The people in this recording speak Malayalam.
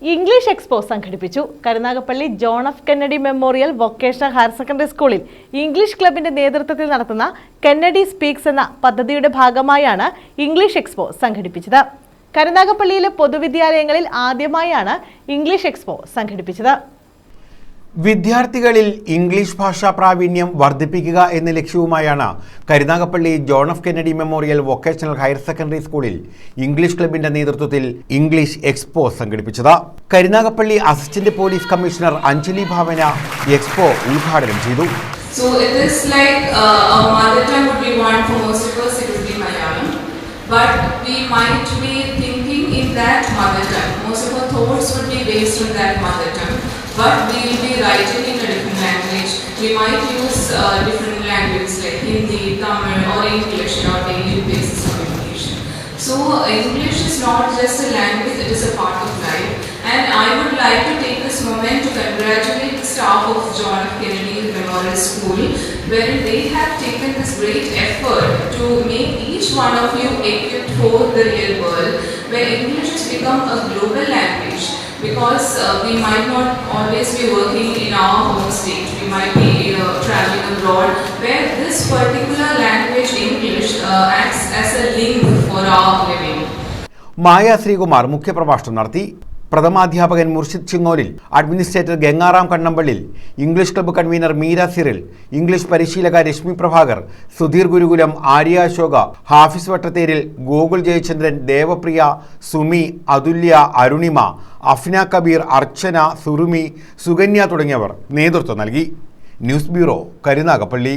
ഇംഗ്ലീഷ് എക്സ്പോ സംഘടിപ്പിച്ചു. Karunagappally John F Kennedy memorial vocational higher secondary സ്കൂളിൽ ഇംഗ്ലീഷ് ക്ലബിന്റെ നേതൃത്വത്തിൽ നടത്തുന്ന കെന്നഡി സ്പീക്സ് എന്ന പദ്ധതിയുടെ ഭാഗമായാണ് ഇംഗ്ലീഷ് എക്സ്പോ സംഘടിപ്പിച്ചത്. കരുനാഗപ്പള്ളിയിലെ പൊതുവിദ്യാലയങ്ങളിൽ ആദ്യമായാണ് ഇംഗ്ലീഷ് എക്സ്പോ സംഘടിപ്പിച്ചത്. വിദ്യാർത്ഥികളിൽ ഇംഗ്ലീഷ് ഭാഷാ പ്രാവീണ്യം വർദ്ധിപ്പിക്കുക എന്ന ലക്ഷ്യവുമായാണ് Karunagappally John F Kennedy memorial vocational higher secondary സ്കൂളിൽ ഇംഗ്ലീഷ് ക്ലബിന്റെ നേതൃത്വത്തിൽ ഇംഗ്ലീഷ് എക്സ്പോ സംഘടിപ്പിച്ചത്. Karunagappally assistant police commissioner Anjali Bhavana expo ഉദ്ഘാടനം ചെയ്തു. So it is like a mother tongue would be one for most of us, it would be Malayalam, but we might be thinking in that mother tongue. Most of our thoughts would be based on that mother tongue, but we will be writing in a different language. We might use different languages like Hindi, Tamil or English in our daily basis of communication. So English is not just a language, it is a part of life. And I would like to take this moment to congratulate the staff of John F. Kennedy Memorial School, wherein they have taken this great effort to make each one of you equipped for the real world, where English has become a global language. Because we might not always be working in our home state, we might be traveling abroad, where this particular language, English, acts as a link for our living. മായ ശ്രീകുമാർ മുഖ്യപ്രഭാഷണം നടത്തി. പ്രഥമാധ്യാപകൻ Murshid Chingolil, administrator Gangaram Kannampallil, English club convener Meera Cyril, English പരിശീലക രശ്മി പ്രഭാകർ, സുധീർ ഗുരുകുലം, ആര്യ അശോക, ഹാഫിസ് വട്ടത്തേരിൽ, ഗോകുൽ ജയചന്ദ്രൻ, ദേവപ്രിയ, സുമി, അതുല്യ, അരുണിമ, അഫ്ന കബീർ, അർച്ചന, സുറുമി, സുകന്യ തുടങ്ങിയവർ നേതൃത്വം നൽകി. News bureau, Karunagappally.